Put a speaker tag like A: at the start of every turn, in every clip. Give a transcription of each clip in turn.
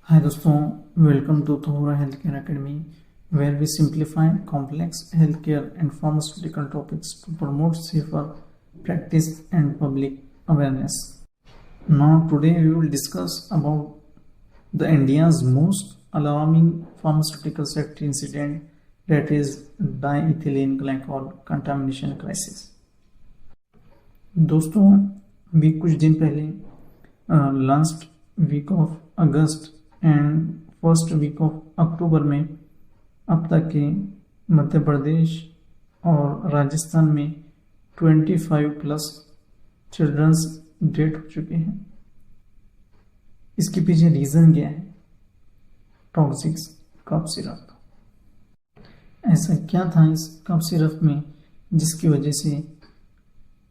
A: Hi दोस्तों, welcome to Tohura Healthcare Academy, where we simplify complex healthcare and pharmaceutical topics to promote safer practice and public awareness. Now today we will discuss about the India's most alarming pharmaceutical safety incident, that is diethylene glycol contamination crisis. दोस्तों, अभी कुछ दिन पहले last week of August and first week of October में अब तक के मध्य प्रदेश और राजस्थान में 25 प्लस चिल्ड्रंस डेथ हो चुके हैं। इसके पीछे रीज़न क्या है? Toxic cough syrup. ऐसा क्या था इस कफ सिरप में जिसकी वजह से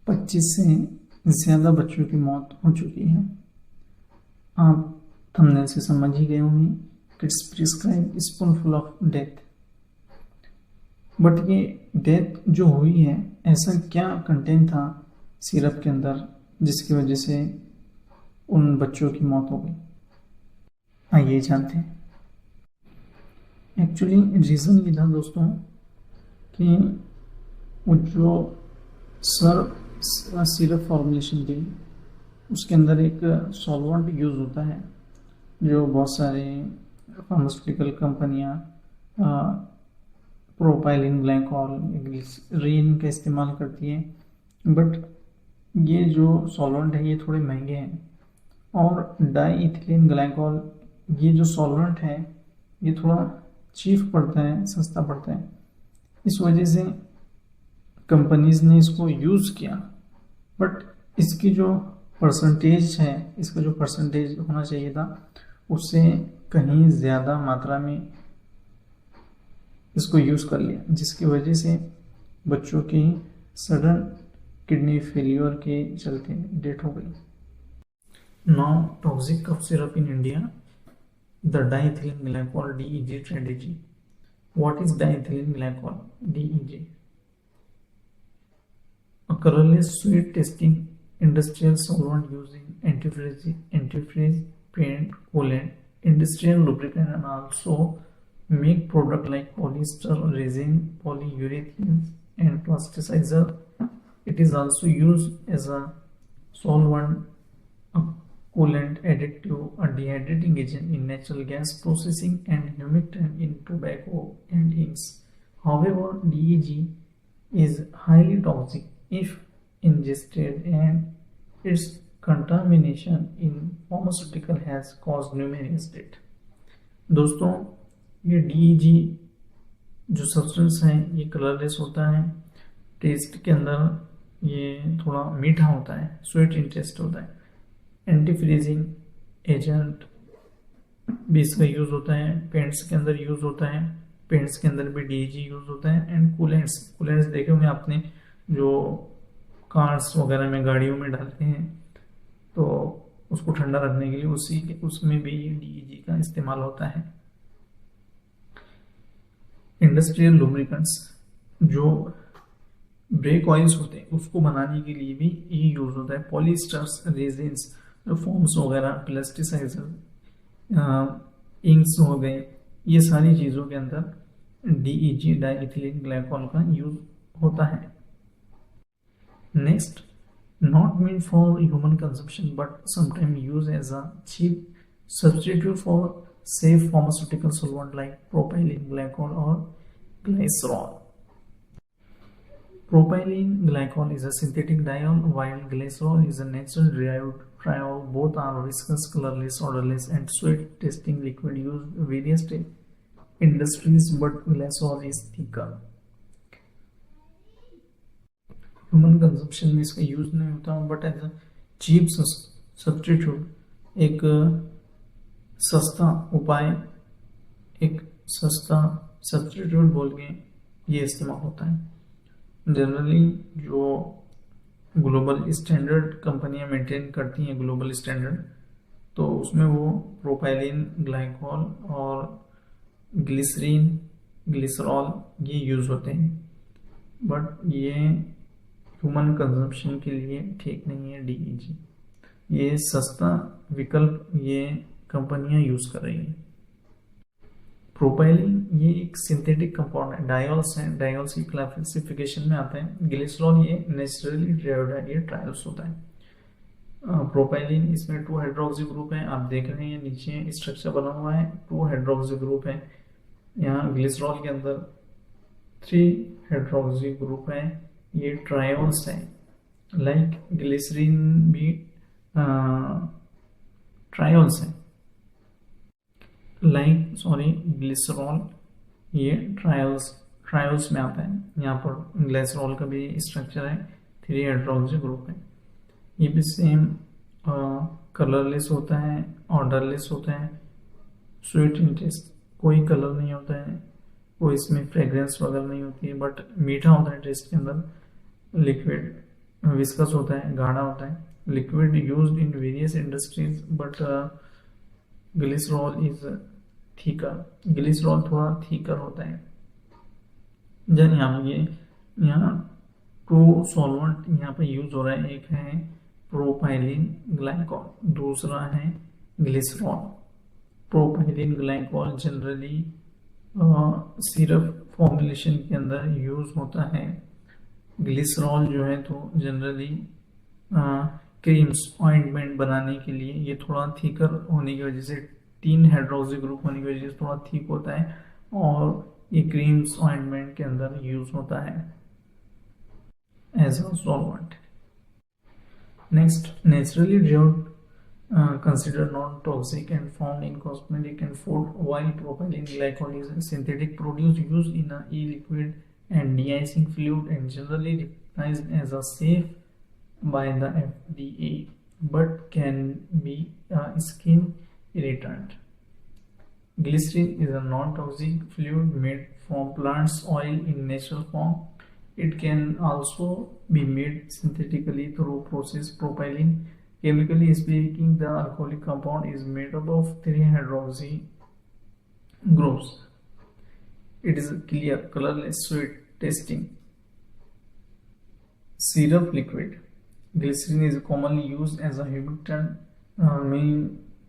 A: 25 से ज़्यादा बच्चों की मौत हो चुकी है? आप थंबनेल से समझ ही गए होंगे, kids prescribe spoonful of death. But ये डेथ जो हुई है, ऐसा क्या कंटेंट था सिरप के अंदर जिसकी वजह से उन बच्चों की मौत हो गई? आइए जानते हैं। एक्चुअली रीज़न ये था दोस्तों कि वो जो सिरप फॉर्मुलेशन थी उसके अंदर एक सॉल्वेंट यूज़ होता है जो बहुत सारे फार्मास्यूटिकल कंपनियां प्रोपाइलिन ग्लाइकॉल ग्लिसरीन का इस्तेमाल करती हैं। बट ये जो सॉल्वेंट है ये थोड़े महंगे हैं, और डाईइथिलीन ग्लाइकॉल ये जो सॉल्वेंट है ये थोड़ा चीप पड़ता है, सस्ता पड़ता है। इस वजह से कंपनीज ने इसको यूज़ किया, बट इसकी जो परसेंटेज है, इसका जो परसेंटेज होना चाहिए था उससे कहीं ज़्यादा मात्रा में इसको यूज़ कर लिया, जिसकी वजह से बच्चों की सडन किडनी फेलियर के चलते डेथ हो गई। Now toxic cough syrup in India, the diethylene glycol DEG strategy. What is diethylene glycol DEG? A colorless sweet tasting industrial solvent used in antifreeze, paint, coolant, industrial lubricant, and also make product like polyester, resin, polyurethanes, and plasticizer. It is also used as a solvent, a coolant, additive, a dehydrating agent in natural gas processing, and humectant in tobacco and inks. However, DEG is highly toxic if ingested, and its contamination in pharmaceutical has caused numerous death. दोस्तों, ये DEG जो substance है ये colourless होता है, test के अंदर ये थोड़ा मीठा होता है, स्वीट इन टेस्ट होता है। एंटी फ्रीजिंग एजेंट भी इसका यूज़ होता है, पेंट्स के अंदर यूज़ होता है, पेंट्स के अंदर भी DEG यूज़ होता है। एंड कूलेंट्स देखे होंगे आपने, जो कार्स वगैरह में गाड़ियों में डालते हैं तो उसको ठंडा रखने के लिए उसमें भी DEG का इस्तेमाल होता है। इंडस्ट्रियल लुब्रिकेंट्स, जो ब्रेक ऑयल्स होते हैं उसको बनाने के लिए भी ये यूज होता है। पॉलीस्टर्स, रेजिन्स, फोम्स वगैरह, प्लास्टिसाइजर, इंक्स हो गए, ये सारी चीज़ों के अंदर DEG डाईइथिलीन ग्लाइकॉल का यूज होता है। Next, not meant for human consumption but sometimes used as a cheap substitute for safe pharmaceutical solvent like propylene glycol or glycerol. Propylene glycol is a synthetic diol, while glycerol is a natural derived triol. Both are viscous, colorless, odorless, and sweet tasting liquid used in various industries, but glycerol is thicker. Human consumption में इसका use नहीं होता, but as a cheap substitute, एक सस्ता उपाय, एक सस्ता substitute बोल के ये इस्तेमाल होता है। जनरली जो ग्लोबल स्टैंडर्ड कंपनियां मेंटेन करती हैं ग्लोबल स्टैंडर्ड, तो उसमें वो प्रोपाइलिन ग्लाइकॉल और ग्लिसरीन, ग्लिसरॉल ये यूज होते हैं, बट ये ह्यूमन कंजम्पशन के लिए ठीक नहीं है। DEG ये सस्ता विकल्प ये कंपनियां यूज कर रही हैं। प्रोपाइलिन ये एक सिंथेटिक कंपाउंड है, डायोल्स है, डायोल्स की क्लासिफिकेशन में आता है। ग्लिसरॉल ये नेचुरली ड्राइव्ड है, ये ट्रायोल्स होता है। प्रोपाइलिन इसमें 2 हाइड्रोक्सी ग्रुप है, आप देख रहे हैं नीचे स्ट्रक्चर बना हुआ है, 2 हाइड्रोक्सी ग्रुप है। यहाँ ग्लिसरॉल के अंदर 3 हाइड्रोक्सी ग्रुप है, ये ट्रायोल्स है। लाइक ग्लिसरीन भी ट्रायोल्स है, ग्लिसरॉल ये ट्रायोल्स में आता है। यहाँ पर ग्लिसरॉल का भी स्ट्रक्चर है, 3 हाइड्रोक्सी ग्रुप है। ये भी सेम कलरलेस होता है, ऑर्डरलेस होता है, स्वीट इन टेस्ट, कोई कलर नहीं होता है, कोई इसमें फ्रेग्रेंस वगैरह नहीं होती है, बट मीठा होता है टेस्ट के अंदर। लिक्विड विस्कस होता है, गाढ़ा होता है। Liquid used in various industries, but glycerol is thicker, glycerol थोड़ा थीकर होता है। जन यहाँ 2 सॉल्वेंट यहाँ पे यूज हो रहा है, एक है प्रोपाइलिन ग्लाइकॉल, दूसरा है glycerol. Propylene glycol generally syrup formulation के अंदर यूज होता है। ग्लिसरॉल जो है तो जनरली क्रीम्स ऑइंटमेंट बनाने के लिए, ये थोड़ा थिकर होने की वजह से, 3 हाइड्रोक्सी ग्रुप होने की वजह से थोड़ा थिक होता है, और ये क्रीम्स ऑइंटमेंट के अंदर यूज होता है as a solvent. Next, naturally derived considered non-toxic and found in cosmetic and food, while propylene glycol is a synthetic product used in a e-liquid and de-icing fluid and generally recognized as a safe by the FDA, but can be a skin irritant. Glycerin is a non-toxic fluid made from plants oil in natural form. It can also be made synthetically through process. Propylene, chemically speaking, the alcoholic compound is made up of 3 hydroxy groups. It is clear, colorless, sweet tasting syrup liquid. Glycerin is commonly used as a humectant, meaning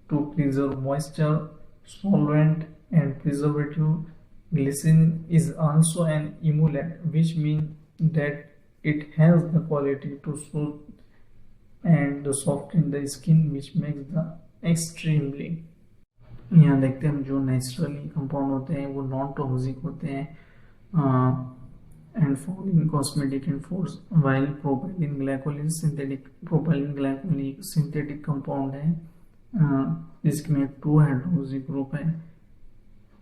A: to preserve moisture, solvent, and preservative. Glycerin is also an emollient, which means that it has the quality to soothe and soften the skin, which makes the extremely। यहाँ देखते हैं जो naturally compound होते हैं वो non toxic होते हैं and found in cosmetic and foods, while propylene glycol is synthetic. Propylene glycol एक सिंथेटिक कंपाउंड है जिसमें 2 हाइड्रोक्सी ग्रुप है।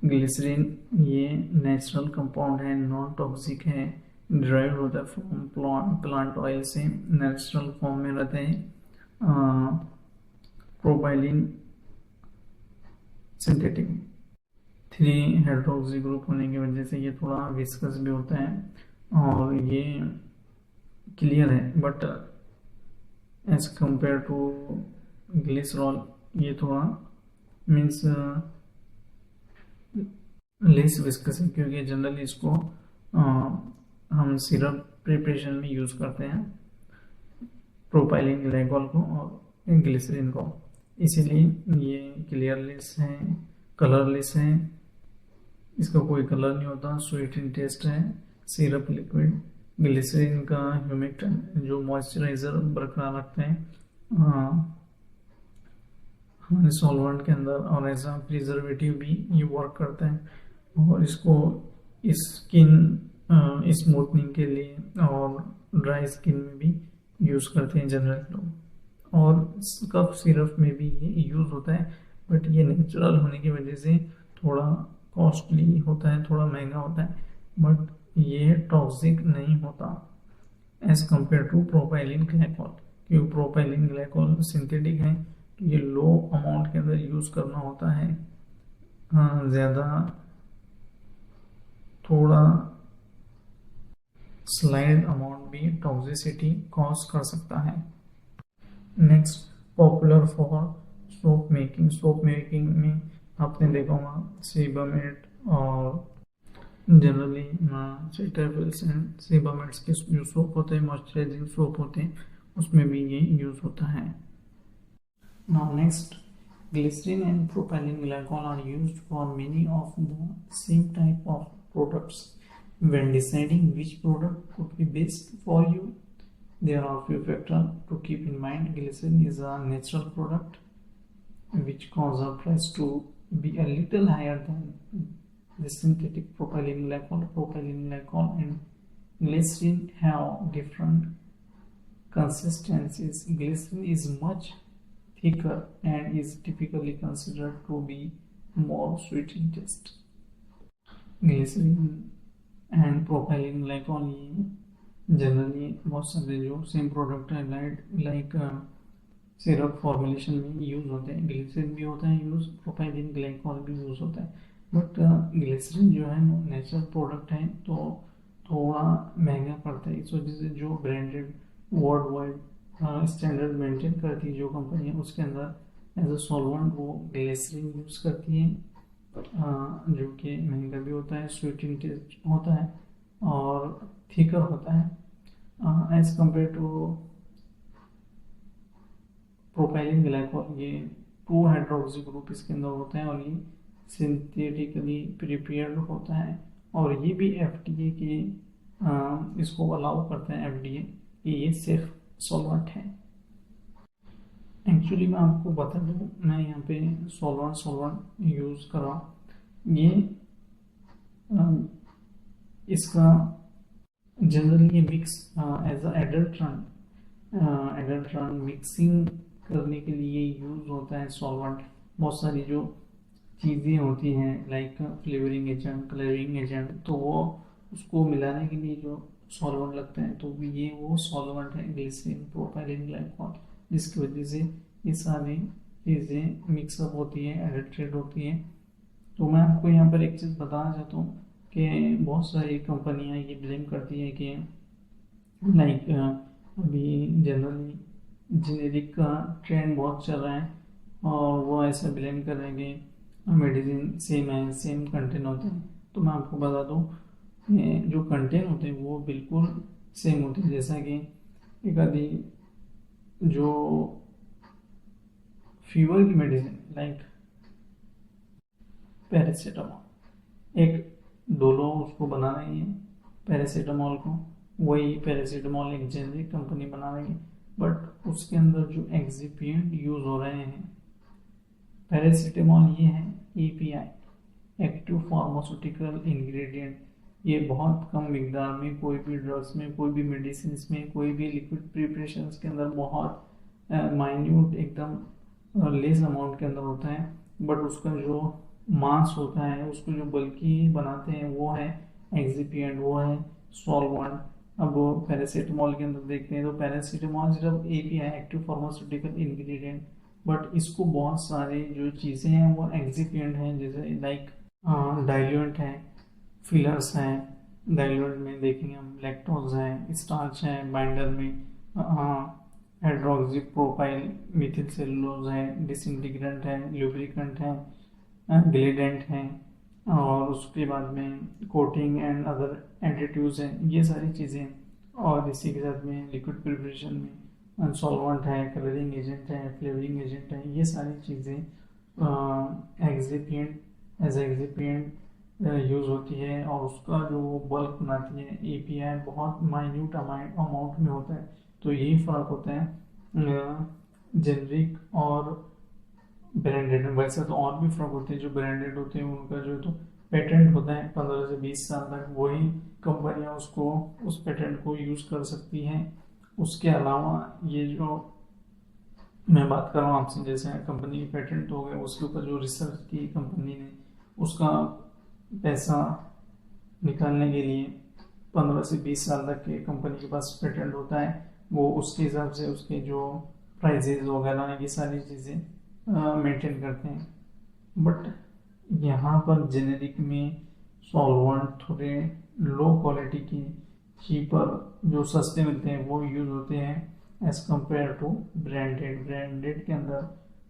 A: ग्लिसरीन ये नेचुरल कंपाउंड है, नॉन टॉक्सिक है, ड्राइव होता है फ्रॉम प्लांट ऑयल से, नेचुरल फॉर्म में रहते हैं। प्रोपाइलिन सिंथेटिक, 3 हाइड्रोक्सी ग्रुप होने की वजह से ये थोड़ा विस्कस भी होता है और ये क्लियर है, but as compared to glycerol ये थोड़ा मीन्स लेस विस्कस है, क्योंकि जनरली इसको हम सिरप प्रिपरेशन में यूज करते हैं प्रोपाइलिन ग्लाइकोल को और ग्लिसरीन को, इसीलिए ये क्लियरलेस है, कलरलेस है, इसका कोई कलर नहीं होता, स्वीट इन टेस्ट है, सिरप लिक्विड। ग्लिसरीन का ह्यूमिक्टेंट जो मॉइस्चराइजर बरकरार रखते हैं हमारे सॉल्वेंट के अंदर, और एज अ प्रिजर्वेटिव भी ये वर्क करता है, और इसको स्किन स्मूथनिंग के लिए और ड्राई स्किन में भी यूज करते हैं जनरल लोग, और कफ सिरप में भी ये यूज होता है, बट ये नेचुरल होने की वजह से थोड़ा कॉस्टली होता है, थोड़ा महंगा होता है, बट ये टॉक्सिक नहीं होता as compared to propylene glycol, क्योंकि प्रोपाइलिन ग्लाइकोल सिंथेटिक है तो ये लो अमाउंट के अंदर यूज करना होता है, ज़्यादा थोड़ा स्लाइड अमाउंट भी टॉक्सिसिटी कॉज कर सकता है। Next, popular for soap making. Soap making में आपने देखा होगा सीबामेट और जनरली सीटाफिल्स एंड सीबामेट्स के जो सोप होते हैं, मॉइस्चराइजिंग सोप होते हैं, उसमें भी ये यूज होता है। Now next, Glycerin and propylene glycol are used for many of the same type of products. When deciding which product could be best for you, there are few factors to keep in mind. Glycerin is a natural product which cause a price to be a little higher than the synthetic propylene glycol. Propylene glycol and glycerin have different consistencies. Glycerin is much thicker and is typically considered to be more sweet in taste. Glycerin and propylene glycol generally बहुत सारे जो same product है like syrup formulation में use होते हैं. Glycerine भी होता है यूज़, प्रोपाइलिन ग्लाइकॉल भी यूज़ होता है. बट ग्लिसरीन जो है वो नेचुरल प्रोडक्ट है तो थोड़ा महंगा पड़ता है. इस वजह से जो branded world wide standard maintain करती है जो कंपनी है, उसके अंदर एज अ सॉल्वेंट वो ग्लिसरीन यूज़ करती है, जो कि महंगा भी होता है, स्वीट इन टेस्ट होता है और थिकर होता है as compared to propylene glycol. ये 2 हाइड्रोक्सी ग्रुप इसके अंदर होते हैं और ये सिंथेटिकली प्रिपेयर्ड होता है और ये भी FDA के इसको अलाउ करते हैं FDA कि ये सेफ सॉल्वेंट है. एक्चुअली मैं आपको बता दूँ, मैं यहाँ पे सॉल्वेंट यूज़ कर रहा हूँ. ये इसका generally mix as a adulterant mixing करने के लिए यूज़ होता है सॉल्वेंट. बहुत सारी जो चीज़ें होती हैं like flavouring agent, colouring agent, तो वो उसको मिलाने के लिए जो सॉल्वेंट लगते हैं तो ये वो सॉल्वेंट है ग्लिसरीन, प्रोपाइलिन ग्लाइकॉल, जिसकी वजह से ये सारी चीज़ें मिक्सअप होती है, एडल्ट्रेट होती हैं. तो मैं आपको यहाँ पर एक चीज़ बताना चाहता हूँ कि बहुत सारी कंपनियां ये ब्लेम करती है कि लाइक अभी जनरली जेनेरिक का ट्रेंड बहुत चल रहा है और वो ऐसा ब्लेम कर रहे हैं कि मेडिसिन सेम है, सेम कंटेंट होते हैं. तो मैं आपको बता दूँ जो कंटेंट होते हैं वो बिल्कुल सेम होते हैं. जैसा कि एक आधी जो फीवर की मेडिसिन लाइक पैरासीटामोल, एक डोलो उसको बना रही है पैरासीटामोल को, वही पैरासीटामोल एक जेनरिक कंपनी बना रही है, बट उसके अंदर जो एक्सिपिएंट यूज हो रहे हैं पैरासीटामोल ये है API, एक्टिव फार्मास्यूटिकल इंग्रेडिएंट. ये बहुत कम मिकदार में कोई भी ड्रग्स में, कोई भी मेडिसिन में, कोई भी लिक्विड प्रिपरेशन के अंदर बहुत माइन्यूट एकदम लेस अमाउंट के अंदर होता है. बट उसका जो मास होता है, उसको जो बल्कि बनाते हैं वो है एक्सिपिएंट, वो है सॉल्वेंट. अब पैरासीटामोल के अंदर देखते हैं तो पैरासीटामोल सिर्फ API, active pharmaceutical ingredient, but इसको बहुत सारे जो चीज़ें हैं वो एक्सिपिएंट हैं, जैसे लाइक डाइल्यूएंट है, फिलर्स हैं. डाइल्यूएंट में देखेंगे हम लैक्टोज है, स्टार्च है, बाइंडर में हाइड्रोक्सी प्रोपाइल मिथिल सेलुलोज है, डिसइंटीग्रेंट है, लुब्रिकेंट है, ग्लिडेंट हैं और उसके बाद में कोटिंग एंड अदर एडिटिव्स हैं. ये सारी चीज़ें और इसी के साथ में लिक्विड प्रिपरेशन में सॉल्वेंट है, कलरिंग एजेंट है, फ्लेवरिंग एजेंट है. ये सारी चीज़ें एक्सिपिएंट यूज़ होती है और उसका जो बल्क बनाती है API बहुत माइन्यूट अमाउंट में होता है. तो यही फ़र्क होता है जेनरिक और ब्रांडेड. वैसे तो और भी फर्क होते हैं. जो ब्रांडेड होते हैं उनका जो तो पेटेंट होता है 15 से 20 साल तक, वही कंपनियां उसको उस पेटेंट को यूज़ कर सकती हैं. उसके अलावा ये जो मैं बात कर रहा हूँ आपसे, जैसे कंपनी की पेटेंट हो गए, उसके ऊपर जो रिसर्च की कंपनी ने उसका पैसा निकालने के लिए 15 से 20 साल तक के कंपनी के पास पेटेंट होता है. वो उसके हिसाब से उसके जो प्राइजेज वगैरह ये सारी चीज़ें मेंटेन करते हैं. बट यहाँ पर जेनेरिक में सॉल्वेंट थोड़े लो क्वालिटी की, चीपर जो सस्ते मिलते हैं वो यूज़ होते हैं एज कंपेयर टू ब्रांडेड के अंदर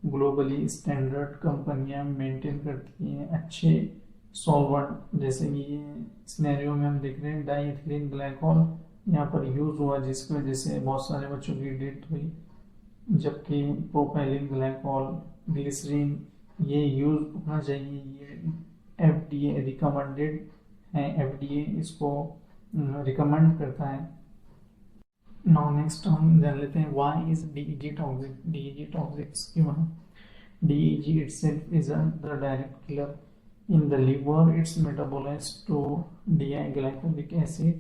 A: ग्लोबली स्टैंडर्ड कंपनियां मेंटेन करती हैं अच्छे सॉल्वेंट. जैसे कि ये सिनेरियो में हम देख रहे हैं डाइएथिलीन ग्लाइकॉल यहाँ पर यूज़ हुआ, जिसकी वजह से बहुत सारे बच्चों की डेथ हुई. जबकि प्रोपाइलिन ग्लाइकॉल, ग्लिसरीन ये यूज होना चाहिए, ये FDA रिकमेंडेड है, FDA इसको रिकमेंड करता है। नाउ नेक्स्ट हम जान लेते हैं why is DEG toxic. DEG toxic क्यों है? DEG itself is the direct killer in the liver. It's metabolized to D-glycolic acid,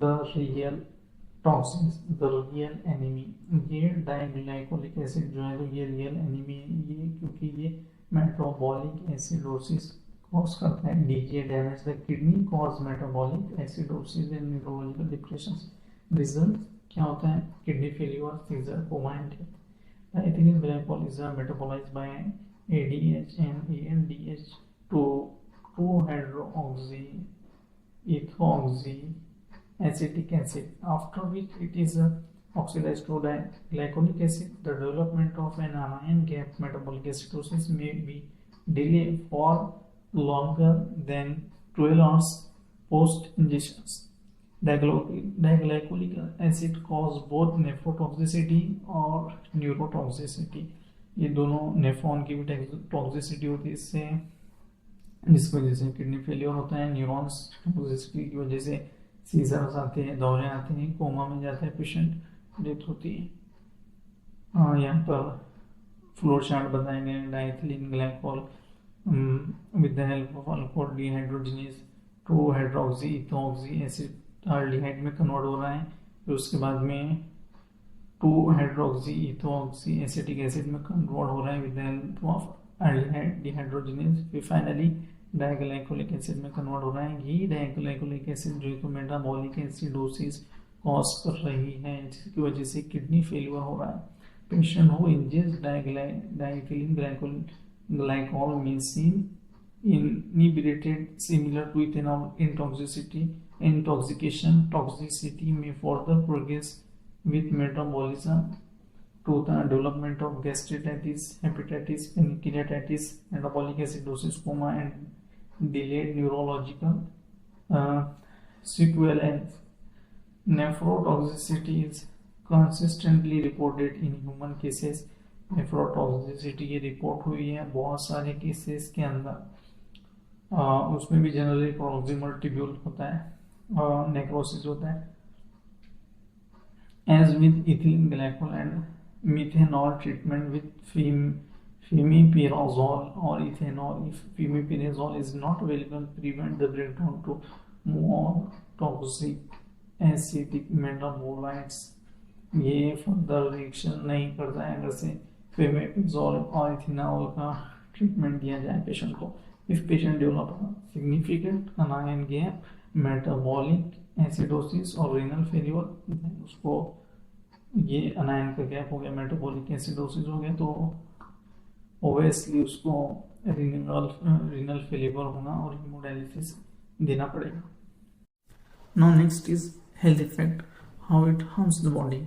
A: the real toxins, the real enemy. ये डाइग्लाइकोलिक एसिड जो है तो ये रियल एनिमी है, ये क्योंकि ये मेटाबॉलिक एसिडोसिस कॉज करता है। DG damage the kidney, cause metabolic acidosis and neurological depression. Result क्या होता है? Kidney failure, seizure, coma and death. Ethylene glycol is metabolized by ADH and ALDH to 2-hydroxy ethoxy acetic acid, after which it is oxidized to glycolic acid. The development of an anion gap metabolic acidosis may be delayed for longer than 12 hours post ingestions. Diglycolic acid cause both nephrotoxicity और neurotoxicity. ये दोनों nephron की भी toxicity होती है इससे, जिसकी वजह से किडनी फेलियर होता है। न्यूरॉन्स टॉक्सिसिटी की वजह से सीजर्स आते हैं, दौरे आते हैं, कोमा में जाता है पेशेंट, डेथ होती है। यहाँ पर फ्लो चार्ट बताए गए। Diethylene glycol with the help of alcohol dehydrogenase two hydroxy ethoxy acid aldehyde में कन्वर्ट हो रहा है, फिर उसके बाद में 2-हाइड्रोक्सी इथोक्सी एसिटिक एसिड में कन्वर्ट हो रहा है with the help of aldehyde dehydrogenase, फिर फाइनली डाइग्लाइकोलिक एसिड में कन्वर्ट हो रहा है। ये डाइग्लाइकोलिक एसिड जो है तो मेटाबॉलिक एसिडोसिस कॉज कर रही है, जिसकी वजह से किडनी फेलियर हो रहा है। Patient who ingest diethylene glycol may seem inebriated, similar to ethanol intoxication. Toxicity may further progress with metabolism to the development of gastritis, hepatitis, pancreatitis, metabolic acidosis, coma, and delayed neurological sequelae. Nephrotoxicity is consistently reported in human cases. Nephrotoxicity की report हुई है बहुत सारे cases के अंदर, उसमें भी generally proximal tubule होता है, नेक्रोसिस होता है। As with ethylene glycol and methanol treatment with fomepizole और ethanol, if fomepizole is not available, prevent the breakdown to more toxic acidic metabolites. ये फर्दर रिएक्शन नहीं करता है अगर से फेमेपिजोल और इथेनॉल का ट्रीटमेंट दिया जाए पेशेंट को। If patient develop significant अनायन gap, metabolic acidosis और रीनल फेलियर, उसको ये अनायन का गैप हो गया, मेटाबॉलिक एसिडोसिस हो गया, तो ओबियसली उसको रीनल फेलियर होगा और हीमोडायलिसिस देना पड़ेगा। Now next is health effect, how it harms the body.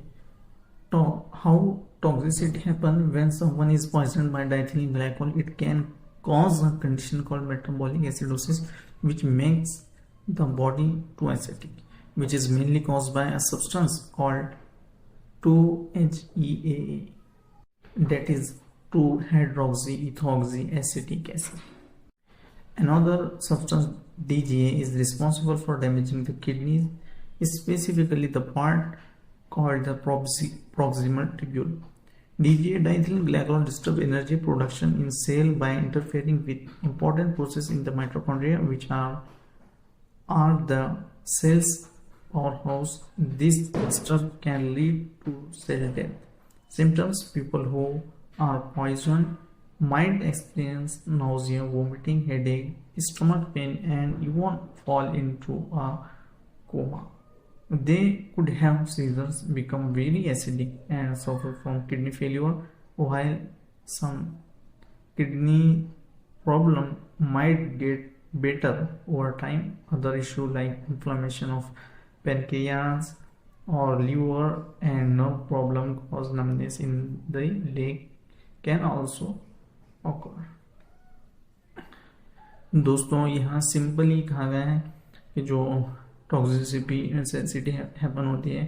A: How toxicity happens when someone is poisoned by diethylene glycol. It can cause a condition called metabolic acidosis, which makes the body too acidic, which is mainly caused by a substance called 2-HEAA, that is 2-hydroxy ethoxy acetic acid. Another substance, DGA, is responsible for damaging the kidneys, specifically the part called the proximal tubule. DGA, diethylene glycol, disturbs energy production in cell by interfering with important processes in the mitochondria, which are the cell's powerhouse. This disturbance can lead to cell death. Symptoms: people who are poisoned might experience nausea, vomiting, headache, stomach pain, and even fall into a coma. They could have seizures, become very acidic, and suffer from kidney failure. While some kidney problem might get better over time, other issues like inflammation of pancreas or liver and nerve problem cause numbness in the leg can also occur. दोस्तों यहाँ simply कहा गया है कि जो toxicity happen होती है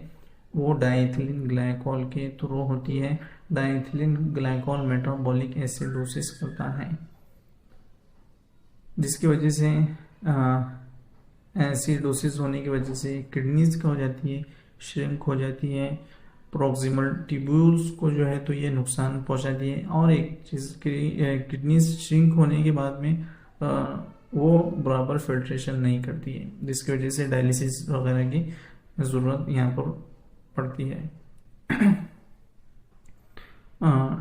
A: वो डाइथिलीन ग्लाइकॉल के थ्रू होती है। डाइथिलीन ग्लाइकॉल मेटाबॉलिक एसिडोसिस करता है, जिसकी वजह से एसिडोसिस होने की वजह से किडनीज क्या हो जाती है, श्रिंक हो जाती है। प्रॉक्सिमल ट्यूब्यूल्स को जो है तो ये नुकसान पहुंचाती है। और एक चीज़, किडनीज श्रिंक होने के बाद में वो बराबर फिल्ट्रेशन नहीं करती है, जिसकी वजह से डायलिसिस वगैरह की ज़रूरत यहाँ पर पड़ती है।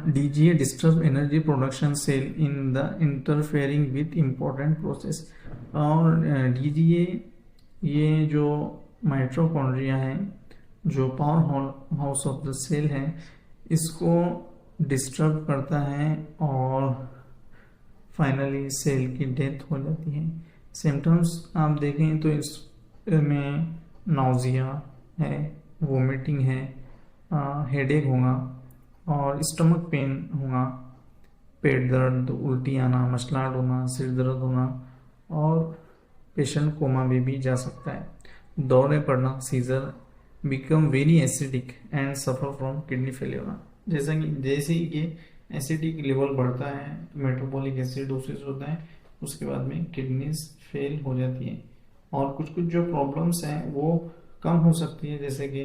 A: DGA disturb energy production cell in the interfering with important process. और DGA ये जो माइटोकॉन्ड्रिया है, जो power house of the cell है, इसको डिस्टर्ब करता है और फाइनली सेल की डेथ हो जाती है। सिम्टम्स आप देखें तो इसमें नाउजिया है, वोमिटिंग है, हेडेक होगा और स्टमक पेन होगा, पेट दर्द, उल्टी आना, मसलाहट होना, सिर दर्द होना और पेशेंट कोमा में भी जा सकता है। दौरे पड़ना, seizure, become very acidic and suffer from kidney failure. जैसे ही ये एसिडिक लेवल बढ़ता है तो मेटाबॉलिक एसिडोसिस होता है, उसके बाद में किडनीज फेल हो जाती है। और कुछ कुछ जो प्रॉब्लम्स हैं वो कम हो सकती है, जैसे कि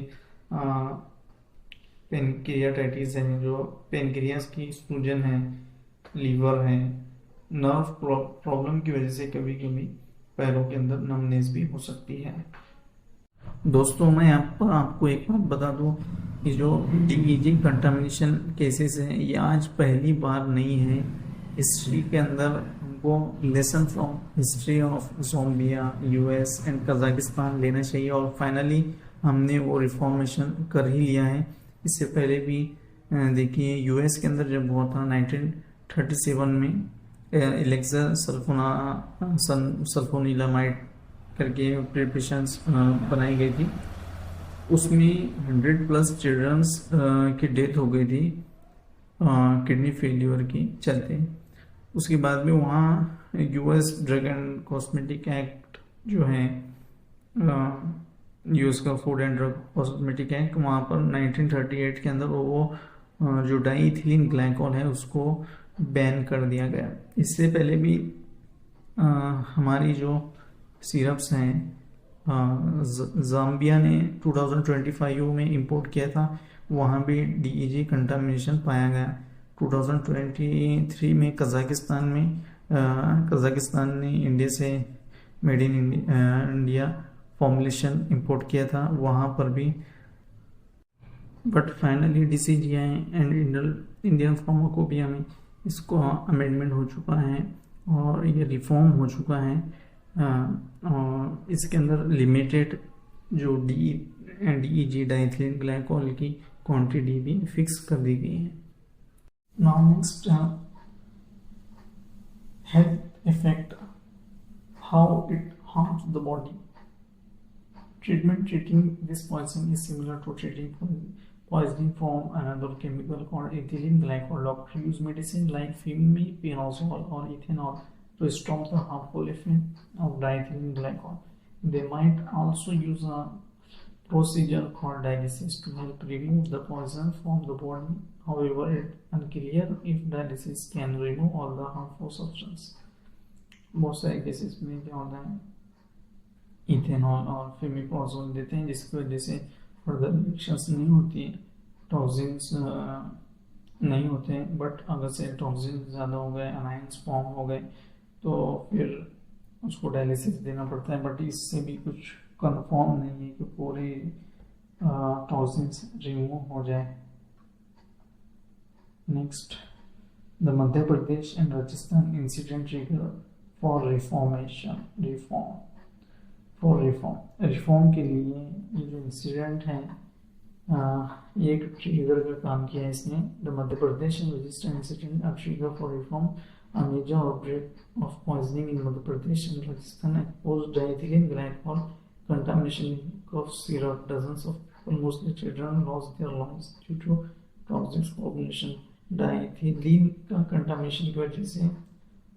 A: पेनक्रियाटाइटिस है, जो पेनक्रियास की सूजन है, लीवर है, नर्व प्रॉब्लम की वजह से कभी कभी पैरों के अंदर नमनेस भी हो सकती है। दोस्तों, मैं यहाँ पर आपको एक बात बता दूं कि जो DEG कंटामिनेशन केसेस हैं ये आज पहली बार नहीं है। हिस्ट्री के अंदर हमको lesson from history of Zambia, US and Kazakhstan लेना चाहिए और फाइनली हमने वो रिफॉर्मेशन कर ही लिया है। इससे पहले भी देखिए US के अंदर जब हुआ था 1937 में एलेक्सा सल्फोनिलामाइड करके प्रिपरेशंस बनाई गई थी, उसमें 100+ चिल्ड्रंस की डेथ हो गई थी किडनी फेलियर की चलते। उसके बाद में वहाँ US drug and cosmetic act जो है, US का food and drug cosmetic act, वहाँ पर 1938 के अंदर वो जो डाइथिलीन ग्लाइकॉल है उसको बैन कर दिया गया। इससे पहले भी हमारी जो सिरप्स हैं ज़ाम्बिया ने 2025 में इंपोर्ट किया था, वहाँ भी DEG कंटामिनेशन पाया गया। 2023 में कजाकिस्तान ने इंडिया से made in India formulation import किया था, वहाँ पर भी। But finally DCGI and Indian pharmacopoeia में इसको अमेंडमेंट हो चुका है और ये रिफॉर्म हो चुका है। और इसके अंदर लिमिटेड जो DEG डाइथिलीन ग्लाइकॉल की क्वांटिटी भी फिक्स कर दी गई है। Now next, health effect, how it harms the body. Treating this poison is similar to treating poisoning from another chemical called ethylene glycol. Doctors use medicine like femipenazole or ethanol to stop the harmful effect of diethylene glycol. They might also use a procedure called dialysis to help remove the poison from the body. However, it is unclear if dialysis can remove all the harmful substance. बहुत सारे cases में क्या होता है, ethanol और फेमिप्रोजोल देते हैं, जिसकी वजह से फर्दर रिएक्शंस नहीं होती है, टॉक्सिन्स नहीं होते हैं। बट अगर से टॉक्सिन ज़्यादा हो गए, अनायंस फॉर्म हो गए, तो फिर उसको डायलिसिस देना पड़ता है। बट इससे भी कुछ कंफर्म नहीं है कि पूरे टॉक्सिन्स रिमूव हो जाए। Next, the Madhya Pradesh and Rajasthan incident trigger for reform के लिए ये जो इंसिडेंट है, ये एक ट्रिगर का काम किया है इसने। The Madhya Pradesh and Rajasthan incident a trigger for reform. A major outbreak of poisoning in Madhya Pradesh and Rajasthan exposed diethylene glycol contamination in cough syrup. Dozens of people, mostly children, lost their lives due to toxic combination. Diethylene contamination की वजह से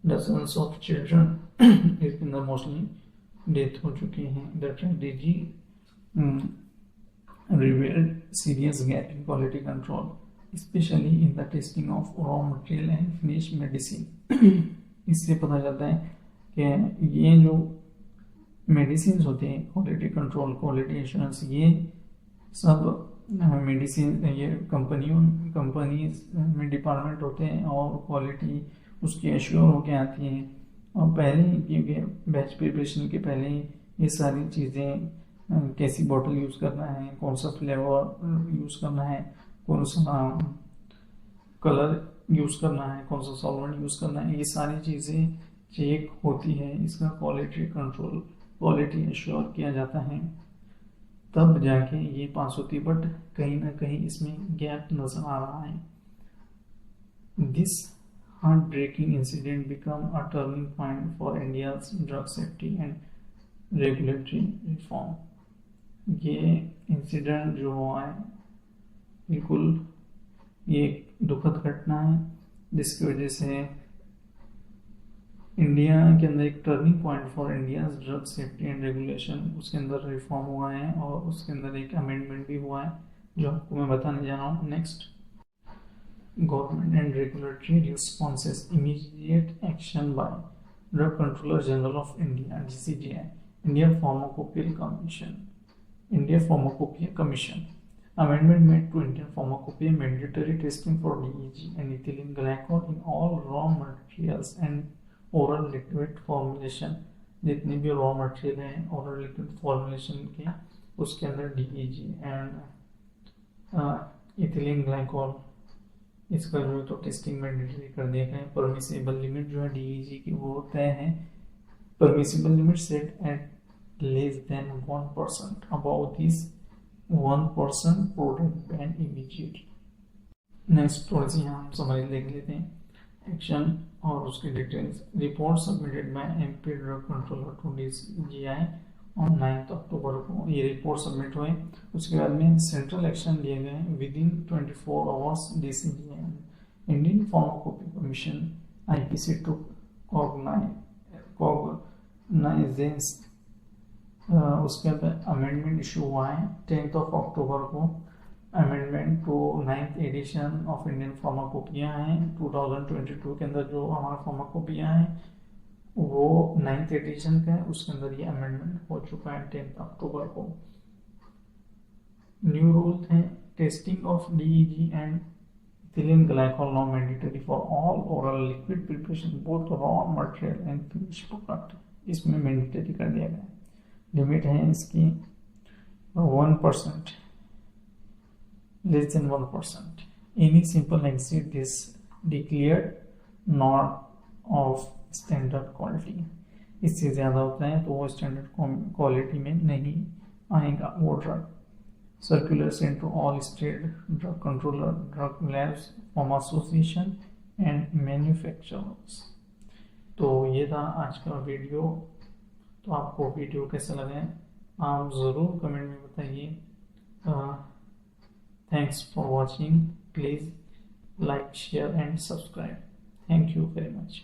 A: dozens of children is mostly death हो चुकी हैं। The tragedy revealed serious gap in quality control, especially in the testing of raw material and finished medicine. इससे पता चलता है कि ये जो मेडिसिन होते हैं, क्वालिटी कंट्रोल, क्वालिटी एश्योरेंस, ये सब मेडिसिन ये कंपनीज में डिपार्टमेंट होते हैं और क्वालिटी उसकी एश्योर होके आती है। और पहले ही, क्योंकि बैच प्रिपरेशन के पहले ही ये सारी चीज़ें, कैसी बॉटल यूज़ करना है, कौन सा फ्लेवर यूज़ करना है, कौन सा कलर यूज़ करना है, कौन सा सॉल्वेंट यूज़ करना है, ये सारी चीज़ें चेक होती है। इसका क्वालिटी कंट्रोल, क्वालिटी एश्योर किया जाता है, तब जाके ये पास होती है। बट कहीं ना कहीं इसमें गैप नजर आ रहा है। This heart breaking incident become a turning point for India's drug safety and regulatory reform. ये इंसिडेंट जो हुआ है, बिल्कुल ये दुखद घटना है, जिसकी वजह से इंडिया के अंदर एक turning point for India drug safety and regulation, उसके अंदर रिफॉर्म हुआ है और उसके अंदर एक अमेंडमेंट भी हुआ है, जो आपको मैं बताने जा रहा हूँ next. Government and regulatory responses, immediate action by drug controller general of India DCGI, India pharmacopoeia commission, amendment made to Indian Pharmacopoeia mandatory testing for DEG and ethylene glycol in all raw materials and oral liquid formulation। जितने भी raw material हैं oral liquid formulation के, उसके अंदर DEG and ethylene glycol, इसका जो है तो टेस्टिंग मैंडेटरी कर दिया गया है। परमिसिबल लिमिट जो है DEG की वो तय है। Permissible limit set at less than 1%, about this 1% product ban immediately. Next थोड़ी सी हम समझ देख लेते हैं एक्शन और उसकी details. Report submitted by MP drug controller to DCGI on 9 October को ये रिपोर्ट सबमिट हुए। उसके बाद में सेंट्रल एक्शन लिए गए within 24 hours. DCGI Indian pharmacopoeia commission IPC to cognisance. उसके बाद अमेंडमेंट इशू हुआ है 10 अक्टूबर को। Amendment to 9th edition of Indian pharmacopoeia है 2022 के अंदर। जो हमारा फार्माकोपिया है वो 9th एडिशन का है, उसके अंदर ये अमेंडमेंट हो चुका है 10 अक्टूबर को। न्यू रूल है testing of DEG and ethylene glycol now mandatory for all oral liquid preparation both raw material and finish product. इसमें मैंडेटरी कर दिया गया है। लिमिट है इसकी 1%, less than 1%. Any simple exceed this declared not of standard quality। इससे ज़्यादा होता है तो वो स्टैंडर्ड क्वालिटी में नहीं आएगा वो drug. Circular sent to all state drug controller, drug labs, pharma association and manufacturers. तो ये था आज का वीडियो। तो आपको वीडियो कैसा लगा आप ज़रूर कमेंट में बताइए। Thanks for watching. Please like, share and subscribe. Thank you very much.